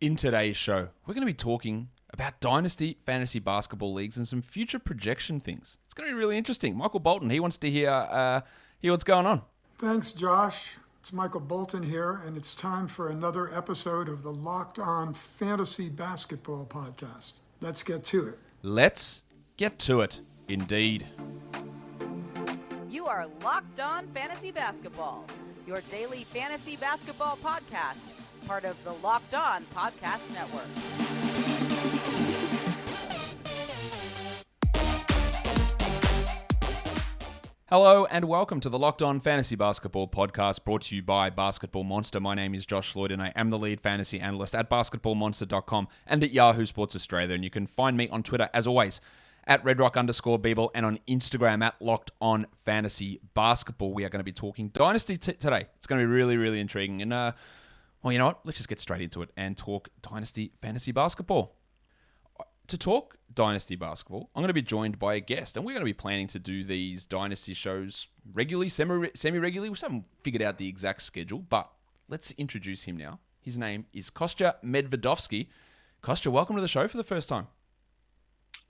In today's show, we're going to be talking about Dynasty fantasy basketball leagues and some future projection things. It's going to be really interesting. Michael Bolton, he wants to hear what's going on. Thanks, Josh. It's Michael Bolton here, and it's time for another episode of the Locked On Fantasy Basketball Podcast. Let's get to it. Let's get to it, indeed. You are Locked On Fantasy Basketball, your daily fantasy basketball podcast, part of the Locked On Podcast Network. Hello and welcome to the Locked On Fantasy Basketball Podcast, brought to you by Basketball Monster. My name is Josh Lloyd and I am the lead fantasy analyst at basketballmonster.com and at Yahoo Sports Australia. And you can find me on Twitter, as always, at redrock_Beeble and on Instagram at Locked On Fantasy Basketball. We are going to be talking Dynasty today. It's going to be really, really intriguing. And, well, you know what? Let's just get straight into it and talk Dynasty Fantasy Basketball. To talk Dynasty Basketball, I'm going to be joined by a guest, and we're going to be planning to do these Dynasty shows regularly, semi-regularly. We haven't figured out the exact schedule, but let's introduce him now. His name is Kostya Medvedovsky. Kostya, welcome to the show for the first time.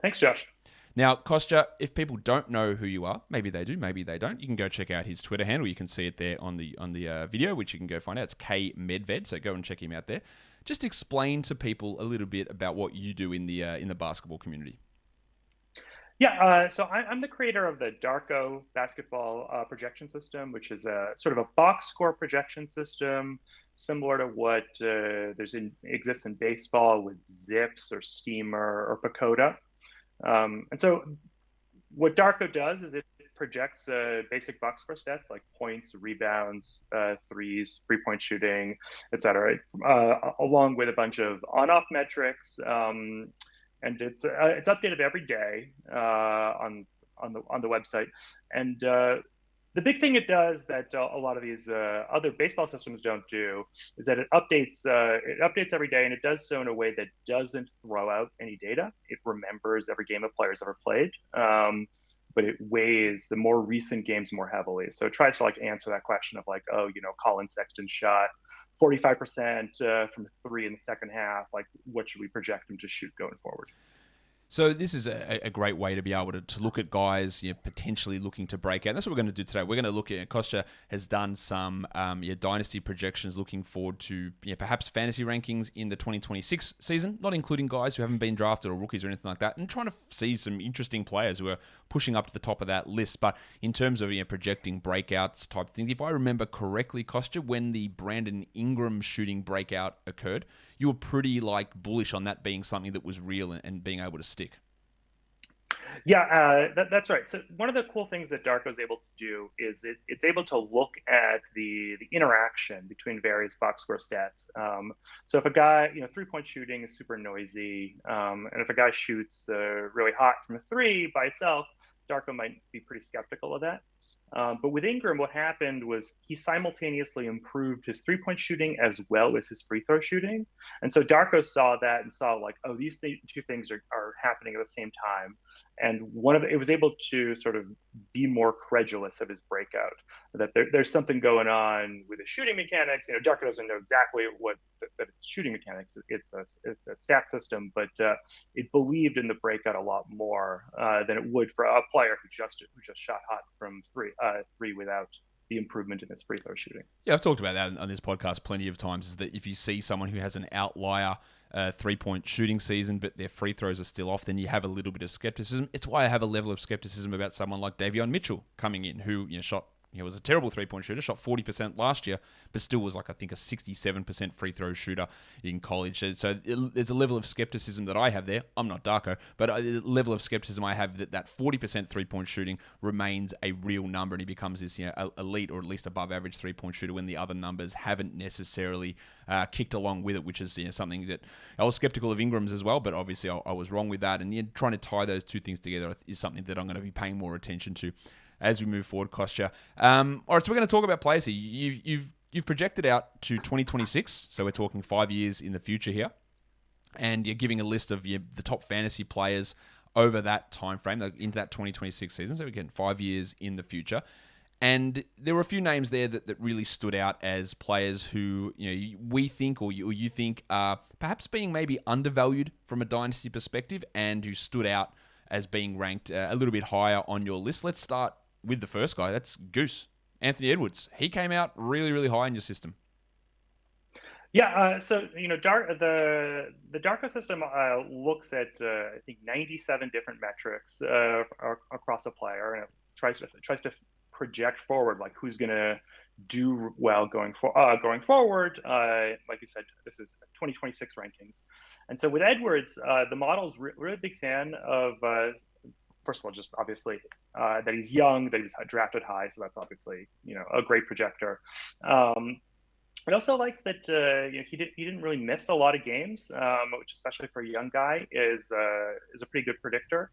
Thanks, Josh. Now, Kostya, if people don't know who you are, maybe they do, maybe they don't, you can go check out his Twitter handle. You can see it there on the video, which you can go find out. It's KMedved, so go and check him out there. Just explain to people a little bit about what you do in the basketball community. Yeah, so I'm the creator of the DARKO basketball projection system, which is a sort of a box score projection system similar to what exists in baseball with Zips or Steamer or Pacoda. And so what DARKO does is it projects basic box score stats like points, rebounds, threes, three-point shooting, etc., along with a bunch of on-off metrics. And it's updated every day on the website. And the big thing it does that a lot of these other baseball systems don't do is that it updates every day, and it does so in a way that doesn't throw out any data. It remembers every game a player's ever played, but it weighs the more recent games more heavily. So it tries to answer that question of Colin Sexton shot 45% from three in the second half. What should we project him to shoot going forward? So this is a great way to be able to look at guys potentially looking to break out. That's what we're going to do today. We're going to look at, Kostya has done some dynasty projections looking forward to perhaps fantasy rankings in the 2026 season, not including guys who haven't been drafted or rookies or anything like that, and trying to see some interesting players who are pushing up to the top of that list. But in terms of projecting breakouts type things, if I remember correctly, Kostya, when the Brandon Ingram shooting breakout occurred, you were pretty bullish on that being something that was real and being able to stick. Yeah, that's right. So one of the cool things that DARKO is able to do is it's able to look at the interaction between various box score stats. So if a guy, three-point shooting is super noisy, and if a guy shoots really hot from a three by itself, DARKO might be pretty skeptical of that. But with Ingram, what happened was he simultaneously improved his three-point shooting as well as his free throw shooting. And so DARKO saw that and saw these two things are happening at the same time. And it was able to sort of be more credulous of his breakout, that there's something going on with his shooting mechanics. DARKO doesn't know exactly that it's shooting mechanics. It's a stat system, but it believed in the breakout a lot more than it would for a player who just shot hot from three without the improvement in his free throw shooting. Yeah, I've talked about that on this podcast plenty of times, is that if you see someone who has an outlier three-point shooting season, but their free throws are still off, then you have a little bit of skepticism. It's why I have a level of skepticism about someone like Davion Mitchell coming in, who shot, was a terrible three-point shooter, shot 40% last year, but still was I think a 67% free throw shooter in college. So there's a level of skepticism that I have there. I'm not DARKO, but a level of skepticism I have that 40% three-point shooting remains a real number, and he becomes this elite or at least above average three-point shooter when the other numbers haven't necessarily kicked along with it, which is something that I was skeptical of Ingram's as well, but obviously I was wrong with that. And trying to tie those two things together is something that I'm going to be paying more attention to as we move forward, Kostya. All right, so we're going to talk about players here. You've projected out to 2026, so we're talking 5 years in the future here, and you're giving a list of the top fantasy players over that time frame, into that 2026 season, so we're getting 5 years in the future. And there were a few names there that really stood out as players who we think or you think are perhaps being maybe undervalued from a dynasty perspective and who stood out as being ranked a little bit higher on your list. Let's start with the first guy. That's Goose. Anthony Edwards. He came out really, really high in your system. Yeah, so the DARKO system looks at I think 97 different metrics across a player, and it tries to project forward, like who's going to do well going forward. Like you said, this is 2026 rankings, and so with Edwards, the model's really big fan of. First of all, just obviously that he's young, that he was drafted high, so that's obviously a great projector. It also likes that he didn't really miss a lot of games, which especially for a young guy is a pretty good predictor.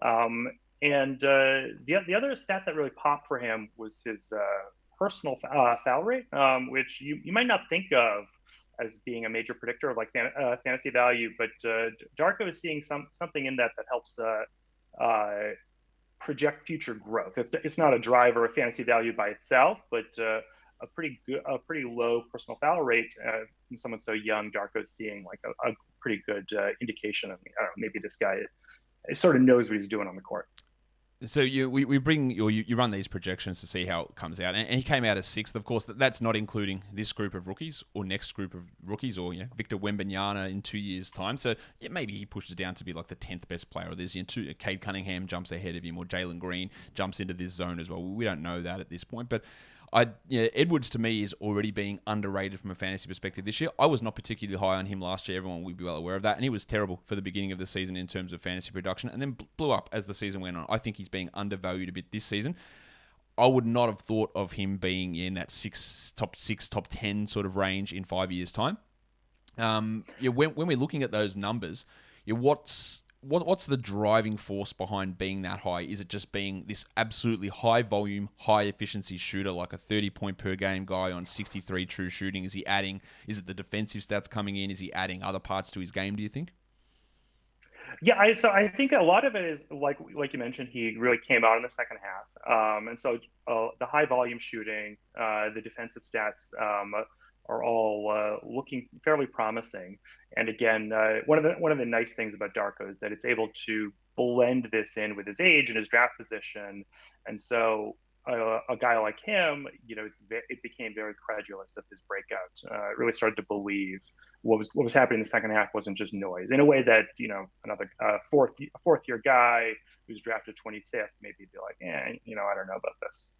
And the other stat that really popped for him was his personal foul rate, which you might not think of as being a major predictor of like fantasy value, but DARKO is seeing something in that helps project future growth. It's not a driver of fantasy value by itself, but a pretty low personal foul rate from someone so young. DARKO is seeing like a pretty good indication of maybe this guy sort of knows what he's doing on the court. So we bring you run these projections to see how it comes out, and he came out as 6th. Of course, that's not including this group of rookies or next group of rookies or Victor Wembanyama in 2 years' time. So maybe he pushes down to be like the 10th best player. Or there's Cade Cunningham jumps ahead of him, or Jalen Green jumps into this zone as well. We don't know that at this point, but Edwards to me is already being underrated from a fantasy perspective this year. I was not particularly high on him last year. Everyone would be well aware of that. And he was terrible for the beginning of the season in terms of fantasy production and then blew up as the season went on. I think he's being undervalued a bit this season. I would not have thought of him being in that top 6, top 10 sort of range in 5 years' time. When we're looking at those numbers, what's the driving force behind being that high? Is it just being this absolutely high volume, high efficiency shooter, like a 30-point per game guy on 63 true shooting? Is it the defensive stats coming in? Is he adding other parts to his game, do you think? Yeah, so I think a lot of it is like you mentioned, he really came out in the second half, and so the high volume shooting, the defensive stats are all looking fairly promising. And again, one of the nice things about DARKO is that it's able to blend this in with his age and his draft position, and so a guy like him, it became very credulous of his breakout. Really started to believe what was happening in the second half wasn't just noise. In a way that another fourth year guy who's drafted 25th maybe be like, I don't know about this.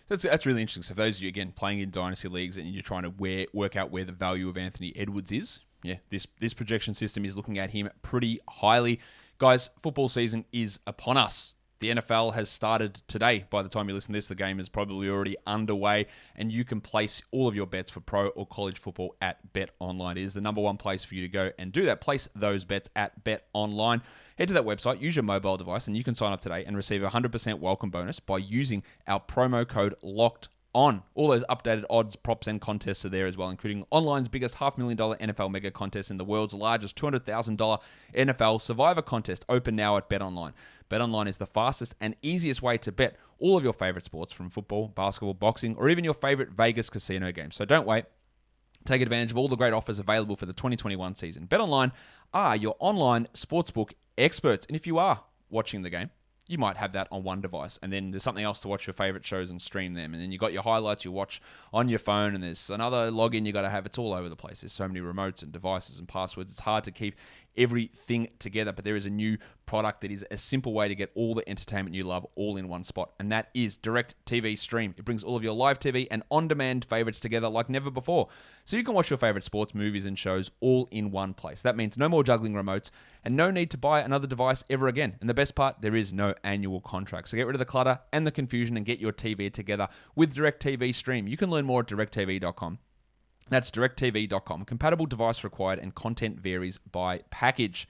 That's really interesting. So for those of you, again, playing in Dynasty leagues and you're trying to work out where the value of Anthony Edwards is, this projection system is looking at him pretty highly. Guys, football season is upon us. The NFL has started today. By the time you listen to this, the game is probably already underway, and you can place all of your bets for pro or college football at BetOnline. It is the number one place for you to go and do that. Place those bets at BetOnline. Head to that website, use your mobile device, and you can sign up today and receive a 100% welcome bonus by using our promo code LOCKEDON. All those updated odds, props, and contests are there as well, including online's biggest $500,000 NFL mega contest and the world's largest $200,000 NFL Survivor contest, open now at BetOnline. BetOnline is the fastest and easiest way to bet all of your favorite sports, from football, basketball, boxing, or even your favorite Vegas casino games. So don't wait. Take advantage of all the great offers available for the 2021 season. BetOnline are your online sportsbook experts. And if you are watching the game, you might have that on one device, and then there's something else to watch your favorite shows and stream them. And then you got your highlights you watch on your phone, and there's another login you got to have. It's all over the place. There's so many remotes and devices and passwords. It's hard to keep everything together, but there is a new product that is a simple way to get all the entertainment you love all in one spot, and that is Direct TV Stream. It brings all of your live TV and on-demand favorites together like never before, so you can watch your favorite sports, movies, and shows all in one place. That means no more juggling remotes and no need to buy another device ever again. And the best part, there is no annual contract, so get rid of the clutter and the confusion and get your TV together with Direct TV Stream. You can learn more at directtv.com. That's directtv.com. Compatible device required, and content varies by package.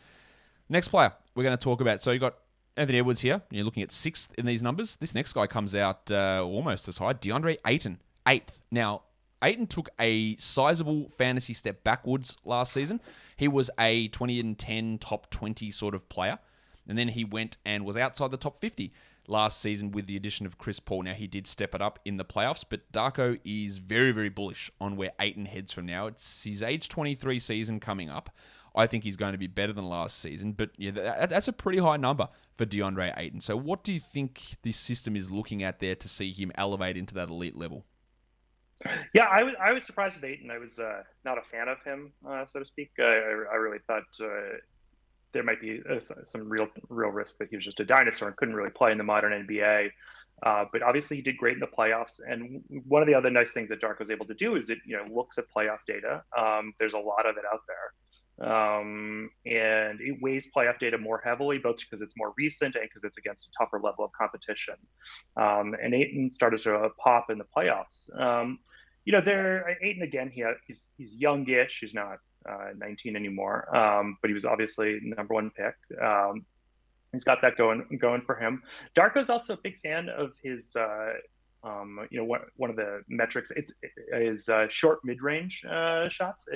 Next player we're going to talk about. So you got Anthony Edwards here. You're looking at 6th in these numbers. This next guy comes out almost as high. Deandre Ayton, 8th. Now, Ayton took a sizable fantasy step backwards last season. He was a 2010 top 20 sort of player, and then he went and was outside the top 50. last season with the addition of Chris Paul. Now, he did step it up in the playoffs, but Darko is very, very bullish on where Ayton heads from now. It's his age 23 season coming up. I think he's going to be better than last season, but yeah, that's a pretty high number for Deandre Ayton. So what do you think this system is looking at there to see him elevate into that elite level? Yeah, I was surprised with Ayton. I was not a fan of him, so to speak. I really thought there might be some real risk that he was just a dinosaur and couldn't really play in the modern NBA. But obviously, he did great in the playoffs. And one of the other nice things that Dark was able to do is it looks at playoff data. There's a lot of it out there. And it weighs playoff data more heavily, both because it's more recent and because it's against a tougher level of competition. And Ayton started to pop in the playoffs. Ayton again, he's youngish. He's not 19 anymore, but he was obviously number one pick. He's got that going for him. Darko's also a big fan of his. One of the metrics is short mid-range shots.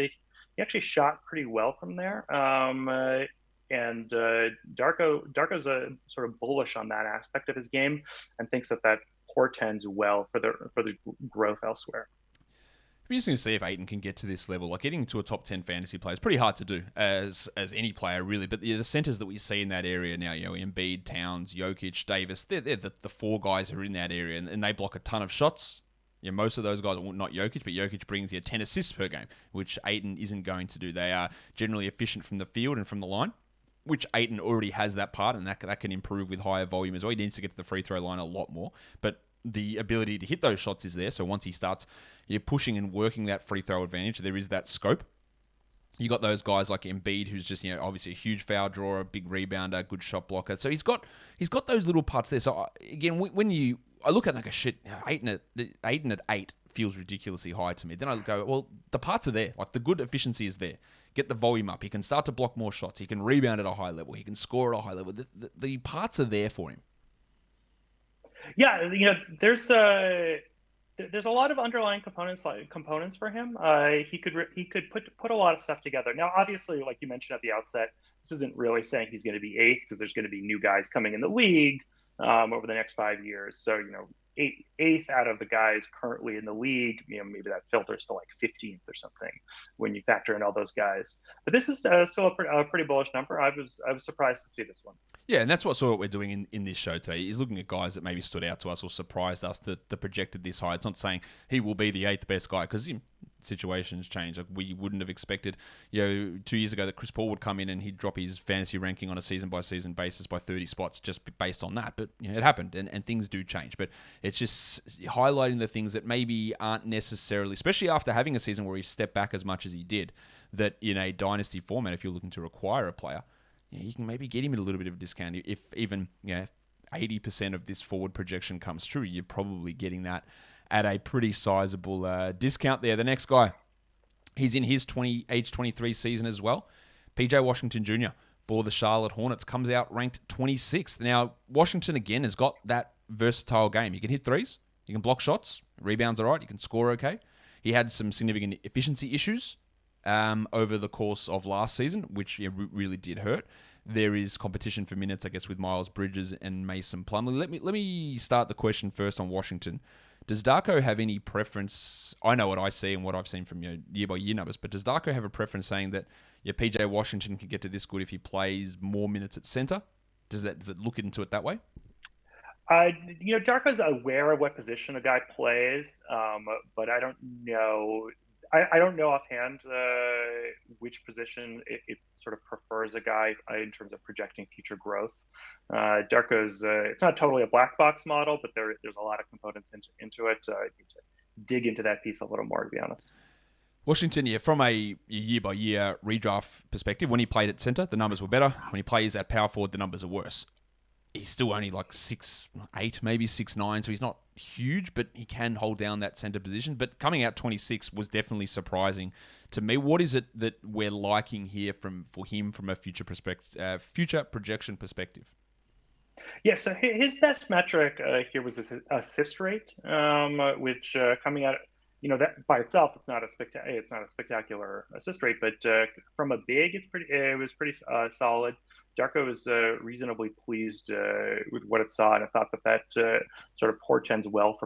He actually shot pretty well from there. And Darko's a sort of bullish on that aspect of his game and thinks that portends well for the growth elsewhere. It'd be interesting to see if Ayton can get to this level. Like getting to a top 10 fantasy player is pretty hard to do as any player, really. But the centers that we see in that area now, Embiid, Towns, Jokic, Davis, they're the four guys who are in that area, and they block a ton of shots. Most of those guys, well, not Jokic, but Jokic brings 10 assists per game, which Ayton isn't going to do. They are generally efficient from the field and from the line, which Ayton already has that part, and that can improve with higher volume as well. He needs to get to the free throw line a lot more, but the ability to hit those shots is there. So once he starts pushing and working that free throw advantage, there is that scope. You got those guys like Embiid, who's just obviously a huge foul drawer, a big rebounder, good shot blocker. So he's got those little parts there. So again, when I look at Ayton at 8 feels ridiculously high to me. Then I go, well, the parts are there. Like the good efficiency is there. Get the volume up. He can start to block more shots. He can rebound at a high level. He can score at a high level. The parts are there for him. Yeah, there's a lot of underlying components for him. He could put a lot of stuff together. Now, obviously, like you mentioned at the outset, this isn't really saying he's going to be 8th because there's going to be new guys coming in the league over the next 5 years. So eighth out of the guys currently in the league, maybe that filters to like 15th or something when you factor in all those guys. But this is still a pretty bullish number. I was surprised to see this one. Yeah, and that's what we're doing in this show today, is looking at guys that maybe stood out to us or surprised us that projected this high. It's not saying he will be the 8th best guy, because situations change. Like we wouldn't have expected, 2 years ago that Chris Paul would come in and he'd drop his fantasy ranking on a season-by-season basis by 30 spots just based on that. But it happened, and things do change. But it's just highlighting the things that maybe aren't necessarily, especially after having a season where he stepped back as much as he did, that in a dynasty format, if you're looking to acquire a player, you can maybe get him at a little bit of a discount. If even 80% of this forward projection comes true, you're probably getting that at a pretty sizable discount there. The next guy, he's in his age 23 season as well. PJ Washington Jr. for the Charlotte Hornets comes out ranked 26th. Now, Washington, again, has got that versatile game. You can hit threes, you can block shots, rebounds all right, you can score okay. He had some significant efficiency issues over the course of last season, which really did hurt. There is competition for minutes, I guess, with Miles Bridges and Mason Plumlee. Let me start the question first on Washington. Does Darko have any preference? I know what I see and what I've seen from year-by-year numbers, but does Darko have a preference saying that PJ Washington can get to this good if he plays more minutes at center? Does it look into it that way? Darko's aware of what position a guy plays, but I don't know. I don't know offhand which position it sort of prefers a guy in terms of projecting future growth. Darko's it's not totally a black box model, but there's a lot of components into it. I need to dig into that piece a little more, to be honest. Washington, from a year-by-year redraft perspective, when he played at center, the numbers were better. When he plays at power forward, the numbers are worse. He's still only like 6'8", maybe 6'9", so he's not huge, but he can hold down that center position. But coming out 26 was definitely surprising to me. What is it that we're liking here for him from a future projection perspective? Yeah, so his best metric here was his assist rate, which coming out that by itself, it's not a spectacular assist rate, but from a big, it was pretty solid. Darko was reasonably pleased with what it saw, and I thought that sort of portends well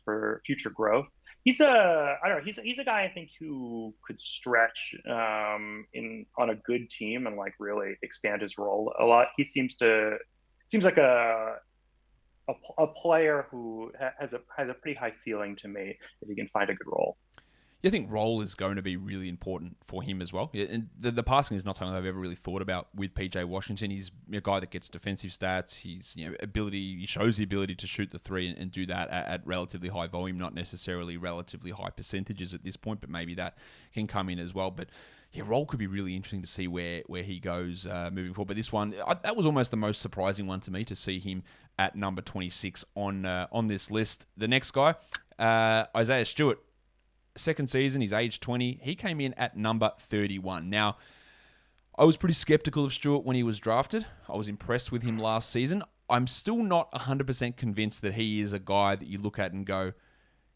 for future growth. I don't know, he's a guy I think who could stretch on a good team and like really expand his role a lot. He seems like a player who has a pretty high ceiling to me if he can find a good role. Yeah, I think role is going to be really important for him as well. And the passing is not something I've ever really thought about with PJ Washington. He's a guy that gets defensive stats. He shows the ability to shoot the three and do that at relatively high volume, not necessarily relatively high percentages at this point, but maybe that can come in as well. But yeah, role could be really interesting to see where he goes moving forward. But this one, that was almost the most surprising one to me, to see him at number 26 on this list. The next guy, Isaiah Stewart. Second season, he's age 20. He came in at number 31. Now, I was pretty skeptical of Stewart when he was drafted. I was impressed with him last season. I'm still not 100% convinced that he is a guy that you look at and go,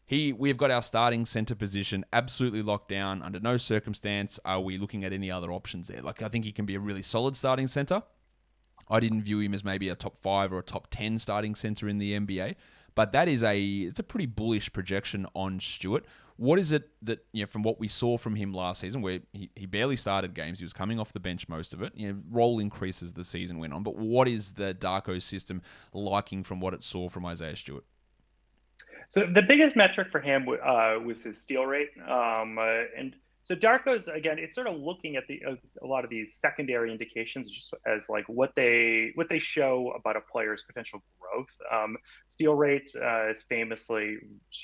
we've got our starting center position absolutely locked down. Under no circumstance are we looking at any other options there. Like, I think he can be a really solid starting center. I didn't view him as maybe a top 5 or a top 10 starting center in the NBA. But it's a pretty bullish projection on Stewart. What is it that, from what we saw from him last season, where he barely started games, he was coming off the bench most of it, role increases as the season went on, but what is the Darko system liking from what it saw from Isaiah Stewart? So the biggest metric for him was his steal rate. And so Darko's, again, it's sort of looking at a lot of these secondary indications just as like what they show about a player's potential growth. Steal rate is famously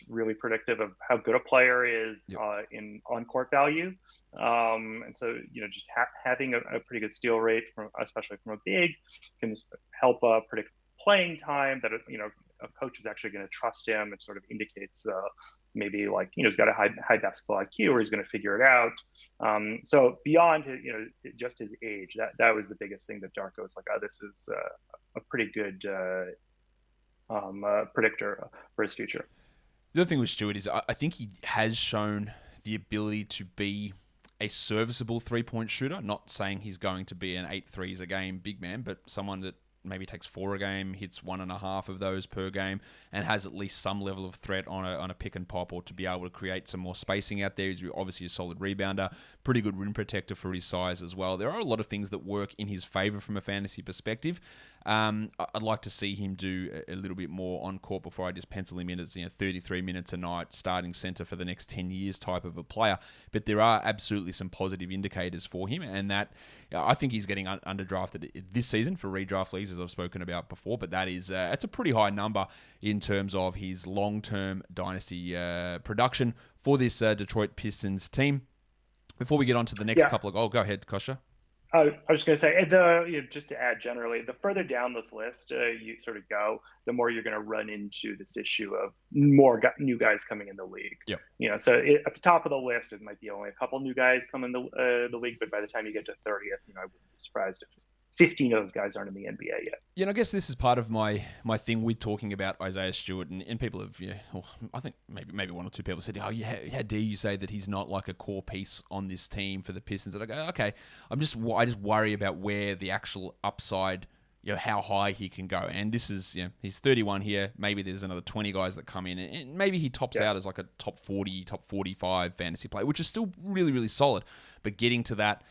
really predictive of how good a player is in on-court value. And so, just having a pretty good steal rate, especially from a big, can help predict playing time that, a coach is actually going to trust him. It sort of indicates maybe like, he's got a high basketball IQ, or he's going to figure it out. So beyond just his age, that was the biggest thing that Darko was like, oh, this is a pretty good predictor for his future. The other thing with Stewart is I think he has shown the ability to be a serviceable three-point shooter. Not saying he's going to be an 8 threes a game big man, but someone that maybe takes 4 a game, hits 1.5 of those per game, and has at least some level of threat on a pick and pop, or to be able to create some more spacing out there. He's obviously a solid rebounder, pretty good rim protector for his size as well. There are a lot of things that work in his favor from a fantasy perspective. I'd like to see him do a little bit more on court before I just pencil him in as 33 minutes a night, starting center for the next 10 years type of a player. But there are absolutely some positive indicators for him, and that I think he's getting underdrafted this season for redraft leagues, as I've spoken about before. But that is it's a pretty high number in terms of his long-term dynasty production for this Detroit Pistons team. Before we get on to the next couple of go ahead, Kostya. I was just going to say, just to add generally, the further down this list you sort of go, the more you're going to run into this issue of more new guys coming in the league. Yeah. So at the top of the list, it might be only a couple new guys come in the league, but by the time you get to 30th, I wouldn't be surprised if 15 of those guys aren't in the NBA yet. I guess this is part of my thing with talking about Isaiah Stewart, and people have, I think maybe one or two people said, how dare you say that he's not like a core piece on this team for the Pistons? And I go, okay, I just worry about where the actual upside, how high he can go. And this is, he's 31 here. Maybe there's another 20 guys that come in, and maybe he tops out as like a top 40, top 45 fantasy player, which is still really, really solid. But getting to that,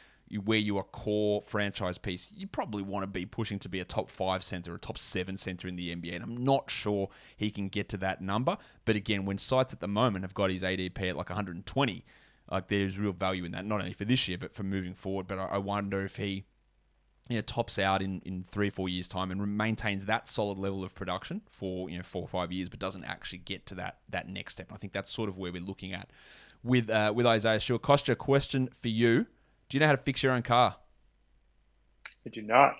where you're a core franchise piece, you probably want to be pushing to be a top 5 center, a top 7 center in the NBA. And I'm not sure he can get to that number. But again, when sites at the moment have got his ADP at like 120, like there's real value in that, not only for this year, but for moving forward. But I wonder if he tops out in 3 or 4 years' time and maintains that solid level of production for 4 or 5 years, but doesn't actually get to that next step. And I think that's sort of where we're looking at with Isaiah Stewart. Kostya, question for you. Do you know how to fix your own car? I do not.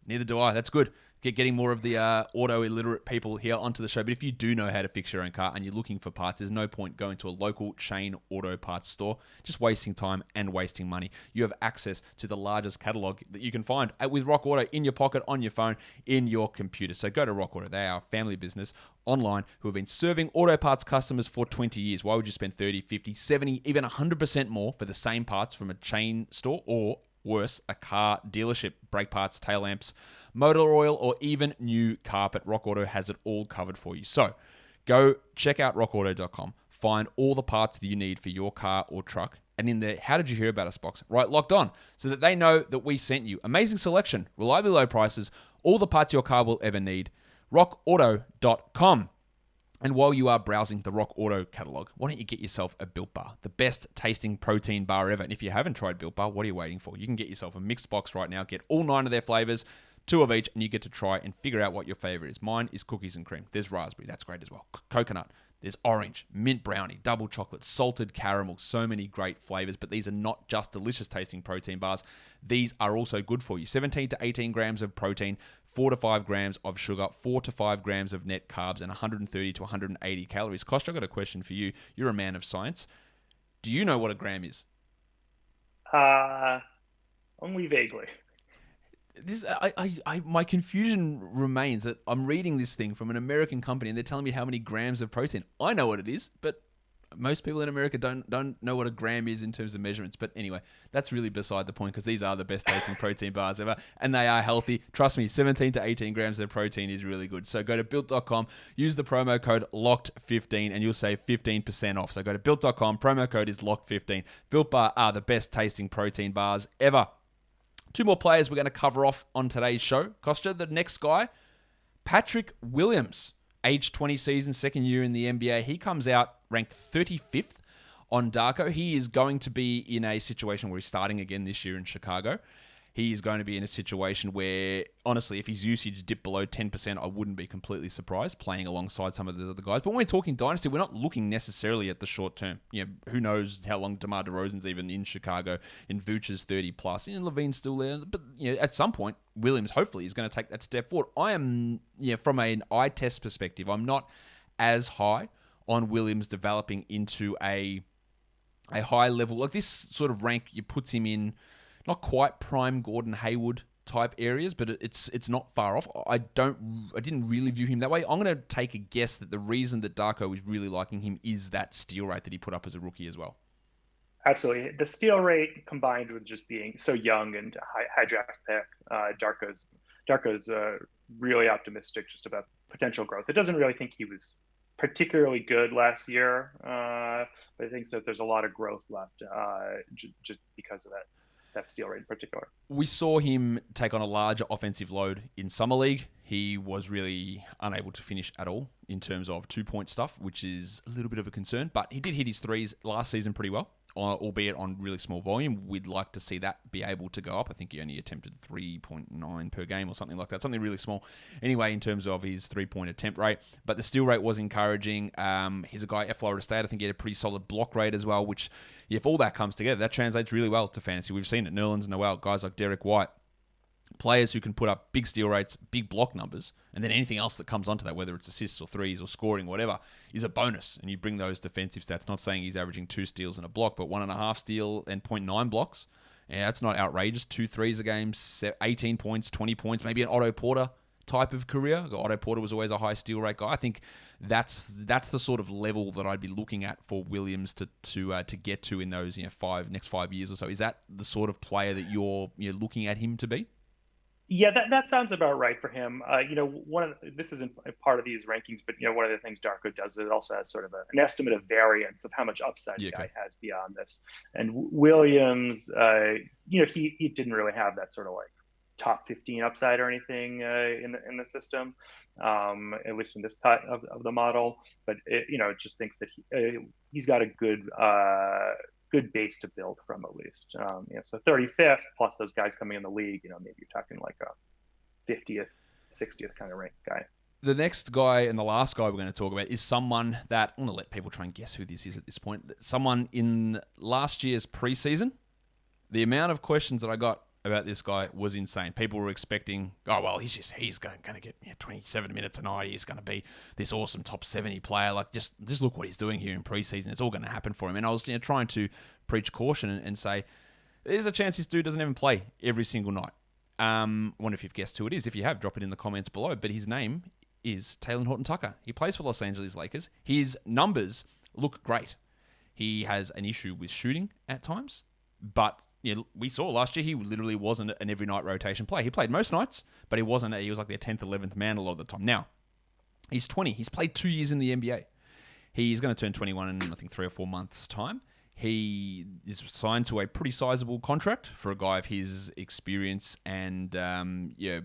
Neither do I. That's good. getting more of the auto illiterate people here onto the show. But if you do know how to fix your own car and you're looking for parts, there's no point going to a local chain auto parts store, just wasting time and wasting money. You have access to the largest catalog that you can find with Rock Auto in your pocket, on your phone, in your computer. So go to Rock Auto. They are a family business online who have been serving auto parts customers for 20 years. Why would you spend 30, 50, 70, even 100% more for the same parts from a chain store or worse, a car dealership? Brake parts, tail lamps, motor oil, or even new carpet. Rock Auto has it all covered for you. So go check out rockauto.com. Find all the parts that you need for your car or truck. And in the How Did You Hear About Us box, write Locked On so that they know that we sent you. Amazing selection, reliably low prices, all the parts your car will ever need. rockauto.com. And while you are browsing the Rock Auto catalog, why don't you get yourself a Built Bar, the best tasting protein bar ever. And if you haven't tried Built Bar, what are you waiting for? You can get yourself a mixed box right now. Get all 9 of their flavors, 2 of each, and you get to try and figure out what your favorite is. Mine is cookies and cream. There's raspberry. That's great as well. Coconut. There's orange, mint brownie, double chocolate, salted caramel. So many great flavors, but these are not just delicious tasting protein bars. These are also good for you. 17 to 18 grams of protein, 4 to 5 grams of sugar, 4 to 5 grams of net carbs, and 130 to 180 calories. Koster, I've got a question for you. You're a man of science. Do you know what a gram is? Only vaguely. My confusion remains that I'm reading this thing from an American company and they're telling me how many grams of protein. I know what it is, but most people in America don't know what a gram is in terms of measurements. But anyway, that's really beside the point because these are the best tasting protein bars ever and they are healthy. Trust me, 17 to 18 grams of protein is really good. So go to built.com, use the promo code LOCKED15 and you'll save 15% off. So go to built.com, promo code is LOCKED15. Built Bar are the best tasting protein bars ever. 2 more players we're going to cover off on today's show. Kostya, the next guy, Patrick Williams, age 20 season, second year in the NBA. He comes out ranked 35th on DARKO. He is going to be in a situation where he's starting again this year in Chicago. He is going to be in a situation where, honestly, if his usage dipped below 10%, I wouldn't be completely surprised playing alongside some of the other guys. But when we're talking Dynasty, we're not looking necessarily at the short term. You know, who knows how long DeMar DeRozan's even in Chicago, and Vooch's 30 plus, and Levine's still there. But you know, at some point, Williams hopefully is going to take that step forward. I am, from an eye test perspective, I'm not as high on Williams developing into a high level. Like this sort of rank, you puts him in not quite prime Gordon Hayward type areas, but it's not far off. I didn't really view him that way. I'm going to take a guess that the reason that DARKO is really liking him is that steal rate that he put up as a rookie as well. Absolutely. The steal rate combined with just being so young and high draft pick, DARKO's really optimistic just about potential growth. It doesn't really think he was particularly good last year, but I think that there's a lot of growth left just because of that steal rate in particular. We saw him take on a larger offensive load in Summer League. He was really unable to finish at all in terms of 2-point stuff, which is a little bit of a concern, but he did hit his threes last season pretty well, albeit on really small volume. We'd like to see that be able to go up. I think he only attempted 3.9 per game or something like that, something really small. Anyway, in terms of his 3-point attempt rate, but the steal rate was encouraging. He's a guy at Florida State. I think he had a pretty solid block rate as well, which if all that comes together, that translates really well to fantasy. We've seen it. Nerlens Noel, guys like Derek White, players who can put up big steal rates, big block numbers, and then anything else that comes onto that, whether it's assists or threes or scoring, whatever, is a bonus. And you bring those defensive stats, not saying he's averaging 2 steals and a block, but 1.5 steal and 0.9 blocks. Yeah, that's not outrageous. 2 threes a game, 18 points, 20 points, maybe an Otto Porter type of career. Otto Porter was always a high steal rate guy. I think that's the sort of level that I'd be looking at for Williams to get to in those next 5 years or so. Is that the sort of player that you're looking at him to be? Yeah, that sounds about right for him. This isn't part of these rankings, but one of the things DARKO does is it also has sort of an estimate of variance of how much upside the guy has beyond this. And Williams, he didn't really have that sort of like top 15 upside or anything in the system, at least in this part of the model. But it just thinks that he's got a good base to build from at least. So 35th plus those guys coming in the league, maybe you're talking like a 50th, 60th kind of rank guy. The next guy and the last guy we're going to talk about is someone that I'm going to let people try and guess who this is at this point. Someone in last year's preseason. The amount of questions that I got about this guy was insane. People were expecting, oh, well, he's going to get 27 minutes a night. He's going to be this awesome top 70 player. Like, just look what he's doing here in preseason. It's all going to happen for him. And I was trying to preach caution and say, there's a chance this dude doesn't even play every single night. Wonder if you've guessed who it is. If you have, drop it in the comments below. But his name is Talen Horton-Tucker. He plays for Los Angeles Lakers. His numbers look great. He has an issue with shooting at times, but we saw last year he literally wasn't an every night rotation player. He played most nights, but he wasn't. He was like their 10th, 11th man a lot of the time. Now, he's 20. He's played 2 years in the NBA. He's going to turn 21 in, I think, 3 or 4 months' time. He is signed to a pretty sizable contract for a guy of his experience and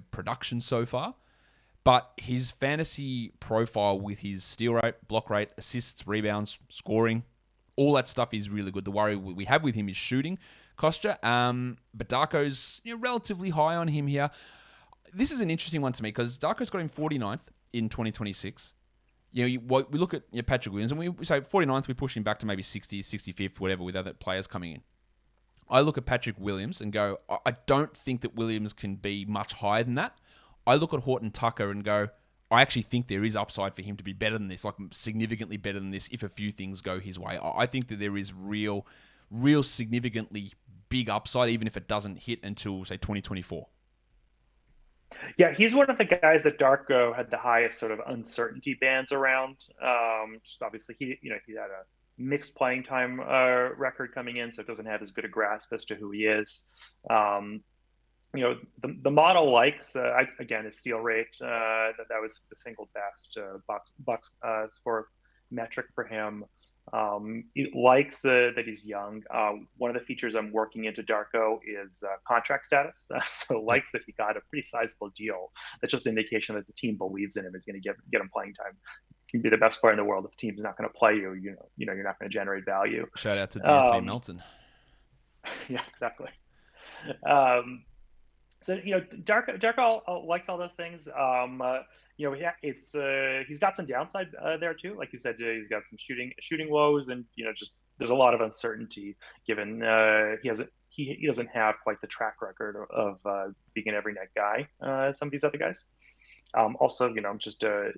production so far. But his fantasy profile with his steal rate, block rate, assists, rebounds, scoring, all that stuff is really good. The worry we have with him is shooting, Kostya. But Darko's relatively high on him here. This is an interesting one to me because Darko's got him 49th in 2026. We look at Patrick Williams and we say 49th, we push him back to maybe 60th, 65th, whatever, with other players coming in. I look at Patrick Williams and go, I don't think that Williams can be much higher than that. I look at Horton-Tucker and go, I actually think there is upside for him to be better than this, like significantly better than this if a few things go his way. I think that there is real significantly big upside, even if it doesn't hit until, say, 2024. Yeah, he's one of the guys that Darko had the highest sort of uncertainty bands around. Just obviously, he had a mixed playing time record coming in, so it doesn't have as good a grasp as to who he is. The model likes, again, his steal rate. That was the single best box score metric for him. He likes that he's young. One of the features I'm working into Darko is contract status. So likes that he got a pretty sizable deal. That's just an indication that the team believes in him, is going to get him playing time. You can be the best player in the world. If the team's not going to play you, you're not going to generate value. Shout out to D'Anthony Melton. Yeah, exactly. So Darko likes all those things. He's got some downside there too. Like you said, he's got some shooting woes, and just there's a lot of uncertainty given he doesn't have quite the track record of being an every night guy as some of these other guys. Also, just a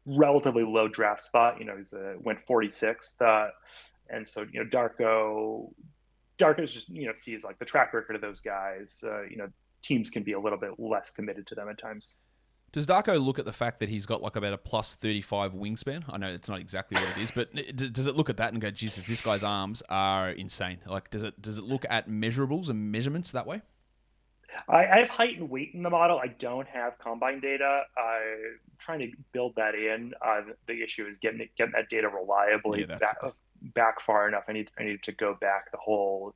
relatively low draft spot. He's went 46th, and so Darko's just sees like the track record of those guys. Teams can be a little bit less committed to them at times. Does Darko look at the fact that he's got like about a plus 35 wingspan? I know it's not exactly what it is, but does it look at that and go, Jesus, this guy's arms are insane? Like, does it look at measurables and measurements that way? I have height and weight in the model. I don't have combine data. I'm trying to build that in. The issue is getting that data reliably back far enough. I need to go back the whole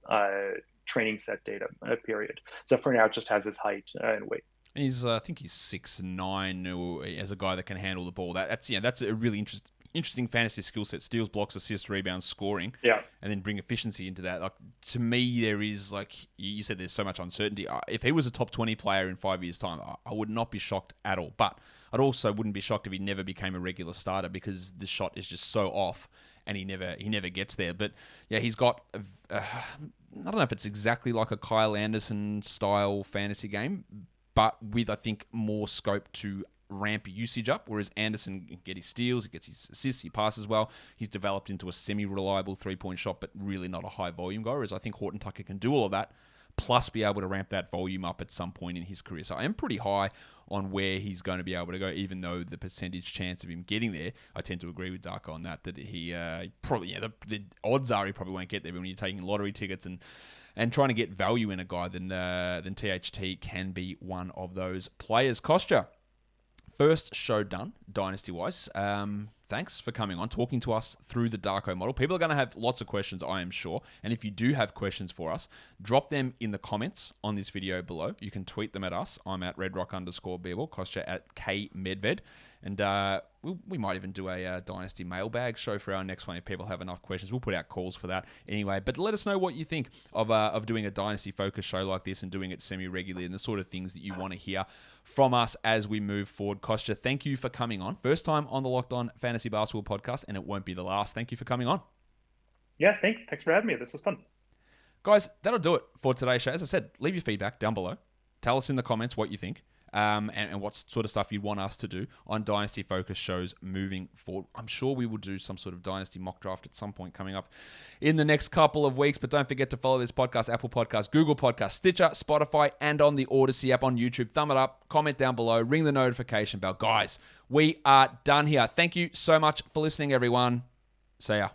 training set data period. So for now, it just has his height and weight. And I think he's 6'9", as a guy that can handle the ball. That's a really interesting fantasy skill set: steals, blocks, assists, rebounds, scoring. Yeah, and then bring efficiency into that. Like, to me, there is, like you said, there's so much uncertainty. If he was a top 20 player in 5 years' time, I would not be shocked at all. But I'd also wouldn't be shocked if he never became a regular starter, because the shot is just so off, and he never gets there. But yeah, he's got I don't know if it's exactly like a Kyle Anderson style fantasy game, but with, I think, more scope to ramp usage up, whereas Anderson can get his steals, he gets his assists, he passes well. He's developed into a semi-reliable three-point shot, but really not a high-volume guy, whereas I think Horton-Tucker can do all of that, plus be able to ramp that volume up at some point in his career. So I am pretty high on where he's going to be able to go, even though the percentage chance of him getting there, I tend to agree with Darko on that he probably, the odds are he probably won't get there, but when you're taking lottery tickets and trying to get value in a guy, then THT can be one of those players. Kostya, first show done, Dynasty-wise. Thanks for coming on, talking to us through the Darko model. People are going to have lots of questions, I am sure. And if you do have questions for us, drop them in the comments on this video below. You can tweet them at us. I'm at redrock_beerball, Kostya at KMedved. And we might even do a Dynasty mailbag show for our next one if people have enough questions. We'll put out calls for that anyway. But let us know what you think of doing a Dynasty focus show like this and doing it semi-regularly, and the sort of things that you want to hear from us as we move forward. Kostya, thank you for coming on. First time on the Locked On Fantasy Basketball podcast, and it won't be the last. Thank you for coming on. Yeah, thanks for having me. This was fun. Guys, that'll do it for today's show. As I said, leave your feedback down below. Tell us in the comments what you think. And what sort of stuff you'd want us to do on Dynasty Focus shows moving forward. I'm sure we will do some sort of Dynasty mock draft at some point coming up in the next couple of weeks. But don't forget to follow this podcast, Apple Podcasts, Google Podcasts, Stitcher, Spotify, and on the Odyssey app on YouTube. Thumb it up, comment down below, ring the notification bell. Guys, we are done here. Thank you so much for listening, everyone. See ya.